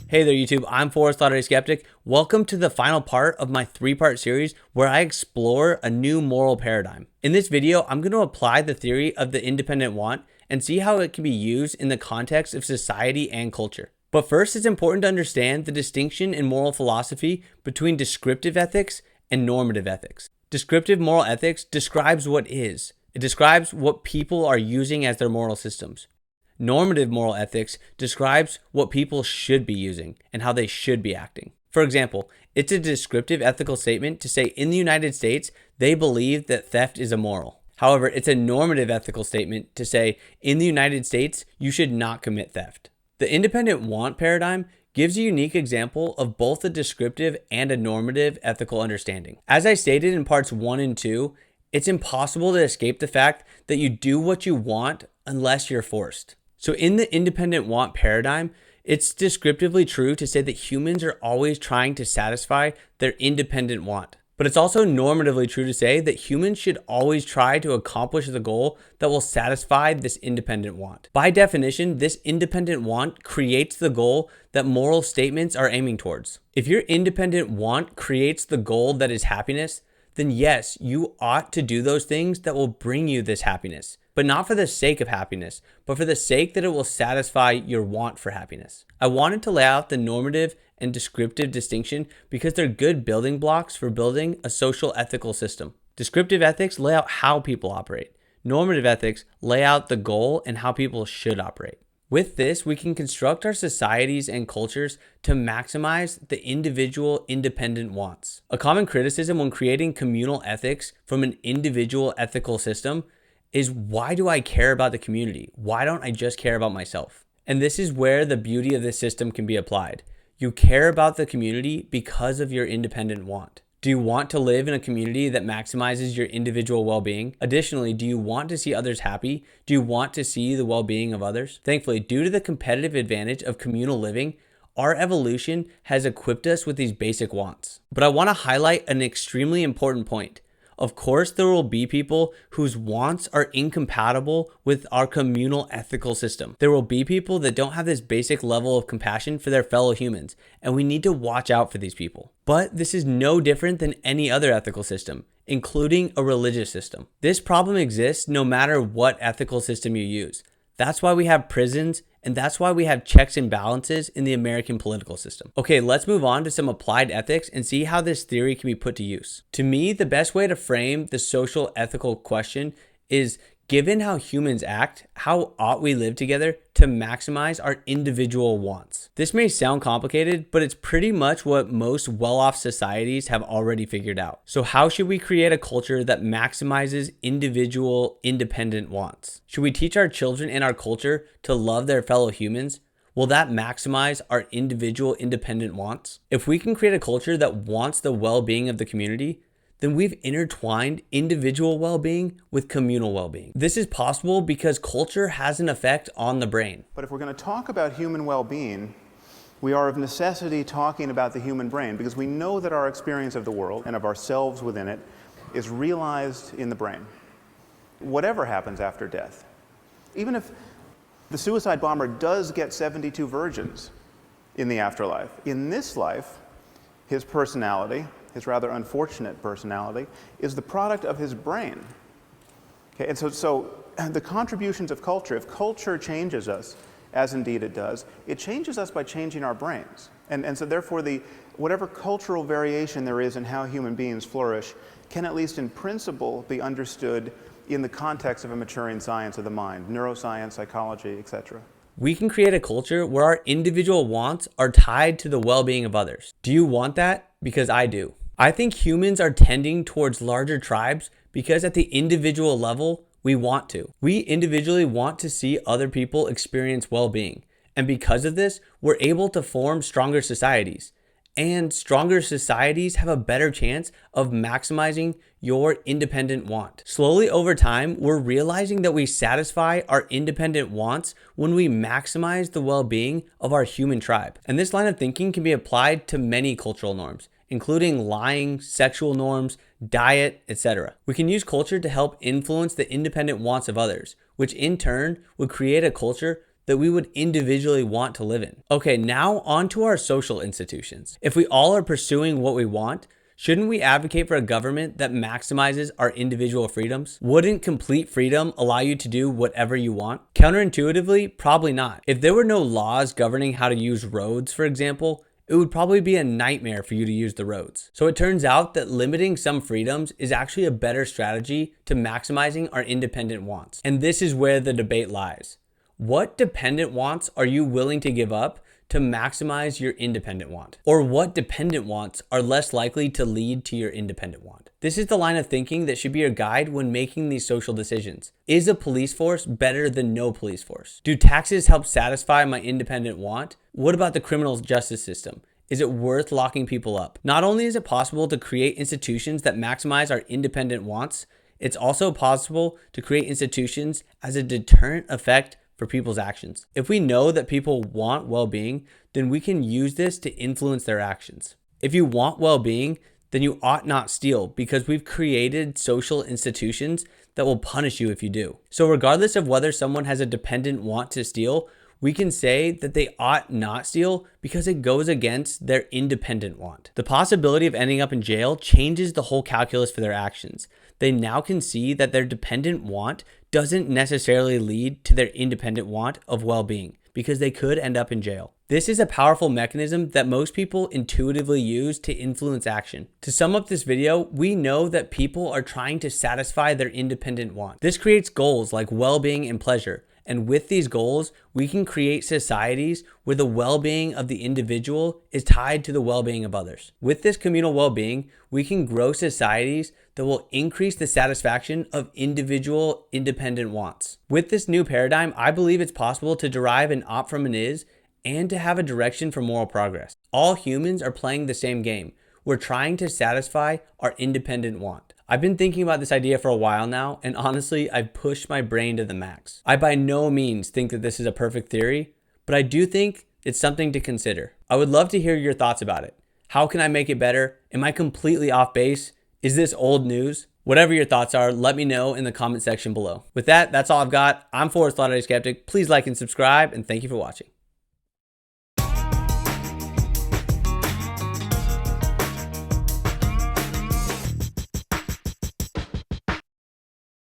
Hey there YouTube, I'm Forrest Lottery Skeptic. Welcome to the final part of my 3-part series where I explore a new moral paradigm. In this video, I'm going to apply the theory of the independent want and see how it can be used in the context of society and culture. But first, it's important to understand the distinction in moral philosophy between descriptive ethics and normative ethics. Descriptive moral ethics describes what is. It describes what people are using as their moral systems. Normative moral ethics describes what people should be using and how they should be acting. For example, it's a descriptive ethical statement to say in the United States, they believe that theft is immoral. However, it's a normative ethical statement to say in the United States, you should not commit theft. The independent want paradigm gives a unique example of both a descriptive and a normative ethical understanding. As I stated in parts 1 and 2, it's impossible to escape the fact that you do what you want unless you're forced. So in the independent want paradigm, it's descriptively true to say that humans are always trying to satisfy their independent want. But it's also normatively true to say that humans should always try to accomplish the goal that will satisfy this independent want. By definition, this independent want creates the goal that moral statements are aiming towards. If your independent want creates the goal that is happiness, then yes, you ought to do those things that will bring you this happiness. But not for the sake of happiness, but for the sake that it will satisfy your want for happiness. I wanted to lay out the normative and descriptive distinction because they're good building blocks for building a social ethical system. Descriptive ethics lay out how people operate. Normative ethics lay out the goal and how people should operate. With this, we can construct our societies and cultures to maximize the individual independent wants. A common criticism when creating communal ethics from an individual ethical system is, why do I care about the community? Why don't I just care about myself? And this is where the beauty of this system can be applied. You care about the community because of your independent want. Do you want to live in a community that maximizes your individual well-being? Additionally, do you want to see others happy? Do you want to see the well-being of others? Thankfully, due to the competitive advantage of communal living, our evolution has equipped us with these basic wants. But I want to highlight an extremely important point. Of course, there will be people whose wants are incompatible with our communal ethical system. There will be people that don't have this basic level of compassion for their fellow humans, and we need to watch out for these people. But this is no different than any other ethical system, including a religious system. This problem exists no matter what ethical system you use. That's why we have prisons, and that's why we have checks and balances in the American political system. Okay, let's move on to some applied ethics and see how this theory can be put to use. To me, the best way to frame the social ethical question is, given how humans act, how ought we live together to maximize our individual wants? This may sound complicated, but it's pretty much what most well-off societies have already figured out. So how should we create a culture that maximizes individual independent wants? Should we teach our children in our culture to love their fellow humans? Will that maximize our individual independent wants? If we can create a culture that wants the well-being of the community, then we've intertwined individual well-being with communal well-being. This is possible because culture has an effect on the brain. But if we're going to talk about human well-being, we are of necessity talking about the human brain, because we know that our experience of the world and of ourselves within it is realized in the brain. Whatever happens after death, even if the suicide bomber does get 72 virgins in the afterlife, in this life, his personality, his rather unfortunate personality, is the product of his brain. Okay, and so the contributions of culture, if culture changes us, as indeed it does, it changes us by changing our brains. And so therefore, whatever cultural variation there is in how human beings flourish can, at least in principle, be understood in the context of a maturing science of the mind, neuroscience, psychology, etc. We can create a culture where our individual wants are tied to the well-being of others. Do you want that? Because I do. I think humans are tending towards larger tribes because at the individual level, we want to. We individually want to see other people experience well-being. And because of this, we're able to form stronger societies. And stronger societies have a better chance of maximizing your independent want. Slowly over time, we're realizing that we satisfy our independent wants when we maximize the well-being of our human tribe. And this line of thinking can be applied to many cultural norms, including lying, sexual norms, diet, etc. We can use culture to help influence the independent wants of others, which in turn would create a culture that we would individually want to live in. Okay, now on to our social institutions. If we all are pursuing what we want, shouldn't we advocate for a government that maximizes our individual freedoms? Wouldn't complete freedom allow you to do whatever you want? Counterintuitively, probably not. If there were no laws governing how to use roads, for example, it would probably be a nightmare for you to use the roads. So it turns out that limiting some freedoms is actually a better strategy to maximizing our independent wants. And this is where the debate lies. What dependent wants are you willing to give up to maximize your independent want? Or what dependent wants are less likely to lead to your independent want? This is the line of thinking that should be your guide when making these social decisions. Is a police force better than no police force? Do taxes help satisfy my independent want? What about the criminal justice system? Is it worth locking people up? Not only is it possible to create institutions that maximize our independent wants, it's also possible to create institutions as a deterrent effect for people's actions. If we know that people want well-being, then we can use this to influence their actions. If you want well-being, then you ought not steal because we've created social institutions that will punish you if you do. So regardless of whether someone has a dependent want to steal, we can say that they ought not steal because it goes against their independent want. The possibility of ending up in jail changes the whole calculus for their actions. They now can see that their dependent want doesn't necessarily lead to their independent want of well-being because they could end up in jail. This is a powerful mechanism that most people intuitively use to influence action. To sum up this video, we know that people are trying to satisfy their independent want. This creates goals like well-being and pleasure. And with these goals, we can create societies where the well-being of the individual is tied to the well-being of others. With this communal well-being, we can grow societies that will increase the satisfaction of individual independent wants. With this new paradigm, I believe it's possible to derive an ought from an is and to have a direction for moral progress. All humans are playing the same game. We're trying to satisfy our independent want. I've been thinking about this idea for a while now, and honestly, I've pushed my brain to the max. I by no means think that this is a perfect theory, but I do think it's something to consider. I would love to hear your thoughts about it. How can I make it better? Am I completely off base? Is this old news? Whatever your thoughts are, let me know in the comment section below. With that, that's all I've got. I'm Forrest Latter-day Skeptic. Please like and subscribe, and thank you for watching.